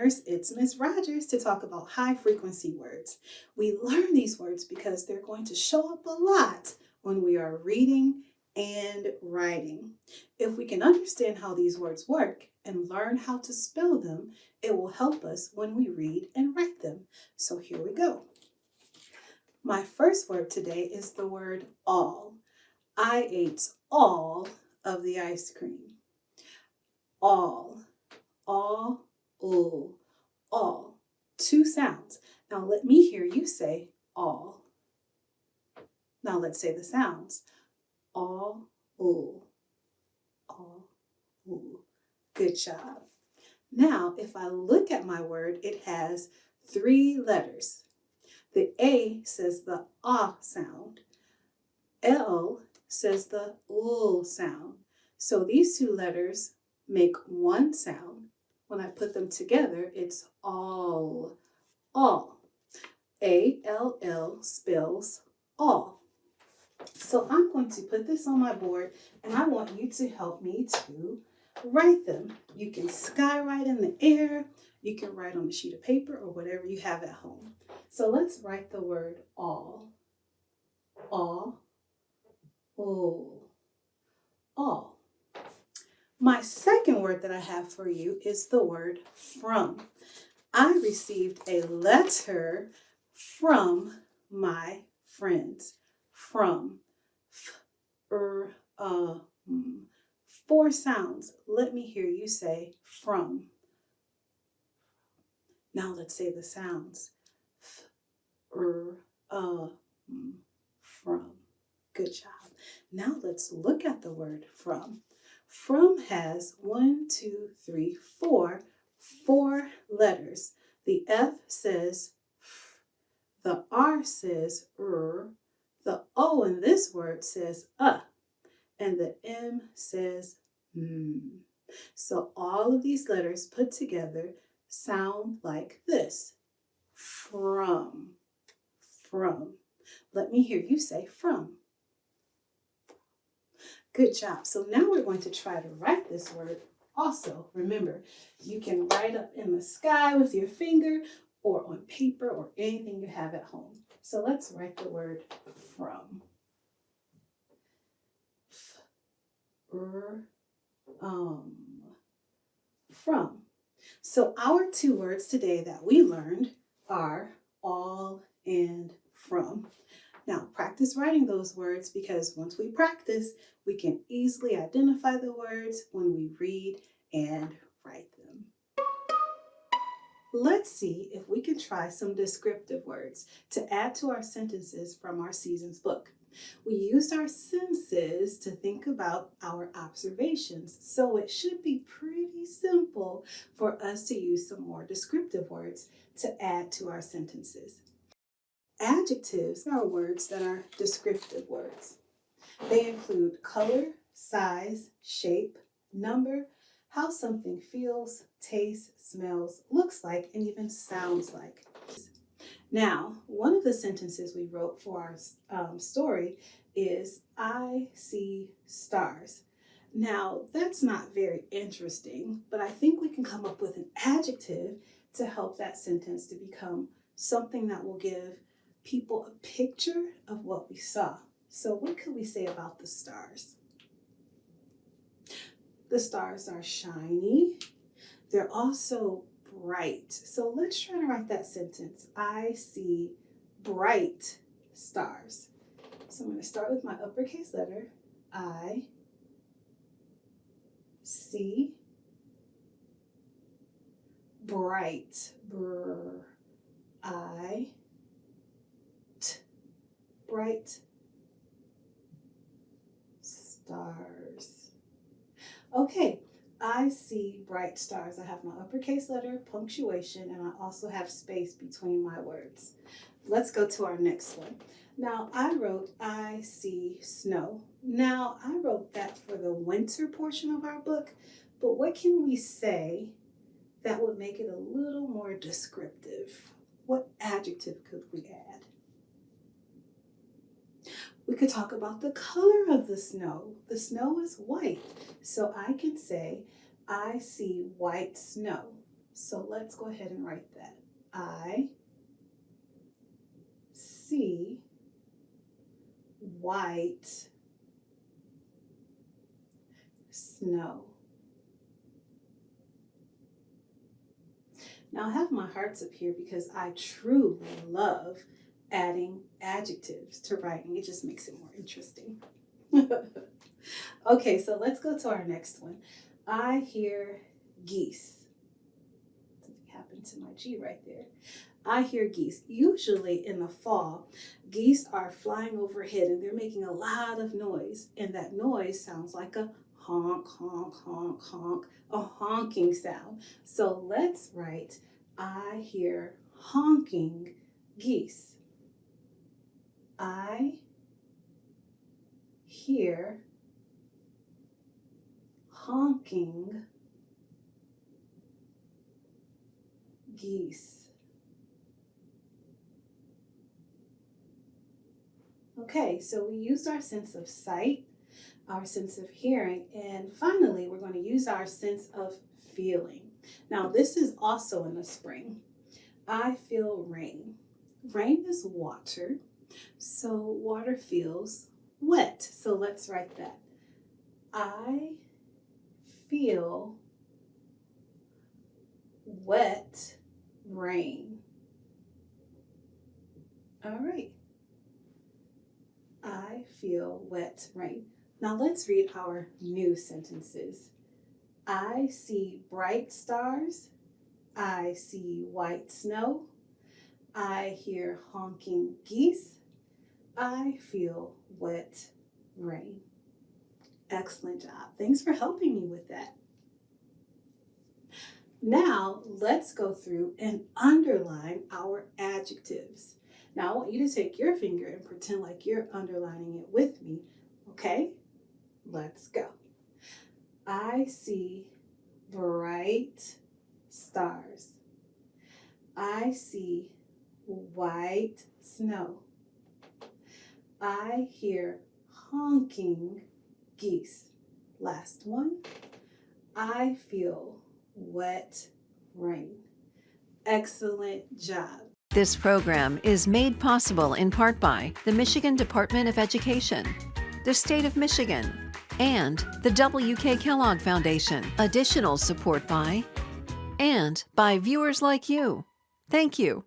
learners, it's Miss Rogers to talk about high frequency words. We learn these words because they're going to show up a lot when we are reading and writing. If we can understand how these words work and learn how to spell them, it will help us when we read and write them. So here we go. My first word today is the word all. I ate all of the ice cream. All, all, all. Two sounds. Now let me hear you say all. Now let's say the sounds. All, all, good job. Now, if I look at my word, it has 3 letters. The A says the ah sound. L says the l sound. So these 2 letters make one sound. When I put them together, it's all, all. A-L-L spells all. So I'm going to put this on my board and I want you to help me to write them. You can skywrite in the air, you can write on a sheet of paper or whatever you have at home. So let's write the word all. All, all. My second word that I have for you is the word from. I received a letter from my friends. From. F, 4 sounds. Let me hear you say from. Now let's say the sounds. F, from. Good job. Now let's look at the word from. From has 1, 2, 3, 4 letters. The F says f, the R says the O in this word says and the M says mm. So all of these letters put together sound like this. From. Let me hear you say from. Good job. So now we're going to try to write this word also. Remember, you can write up in the sky with your finger or on paper or anything you have at home. So let's write the word from. From. So our 2 words today that we learned are all and from. Now practice writing those words because once we practice, we can easily identify the words when we read and write them. Let's see if we can try some descriptive words to add to our sentences from our Seasons book. We used our senses to think about our observations, so it should be pretty simple for us to use some more descriptive words to add to our sentences. Adjectives are words that are descriptive words. They include color, size, shape, number, how something feels, tastes, smells, looks like, and even sounds like. Now, one of the sentences we wrote for our story is, I see stars. Now, that's not very interesting, but I think we can come up with an adjective to help that sentence to become something that will give people a picture of what we saw. So what could we say about the stars? The stars are shiny. They're also bright. So let's try to write that sentence. I see bright stars. So I'm going to start with my uppercase letter. I see bright. Bright stars. Okay, I see bright stars. I have my uppercase letter, punctuation, and I also have space between my words. Let's go to our next one. Now, I wrote, I see snow. Now, I wrote that for the winter portion of our book, but what can we say that would make it a little more descriptive? What adjective could we add? We could talk about the color of the snow. The snow is white, so I can say, I see white snow. So let's go ahead and write that. I see white snow. Now I have my hearts up here because I truly love adding adjectives to writing. It just makes it more interesting. Okay, so let's go to our next one. I hear geese. Something happened to my G right there. I hear geese. Usually in the fall, geese are flying overhead and they're making a lot of noise. And that noise sounds like a honk, honk, honk, honk, a honking sound. So let's write, I hear honking geese. I hear honking geese. Okay, so we used our sense of sight, our sense of hearing, and finally we're going to use our sense of feeling. Now this is also in the spring. I feel rain. Rain is water, so water feels wet. So let's write that. I feel wet rain. All right. I feel wet rain. Now let's read our new sentences. I see bright stars. I see white snow. I hear honking geese. I feel wet rain. Excellent job. Thanks for helping me with that. Now let's go through and underline our adjectives. Now I want you to take your finger and pretend like you're underlining it with me. Okay? Let's go. I see bright stars. I see white snow. I hear honking geese. Last one. I feel wet rain. Excellent job. This program is made possible in part by the Michigan Department of Education, the State of Michigan, and the W.K. Kellogg Foundation. Additional support by, and by viewers like you. Thank you.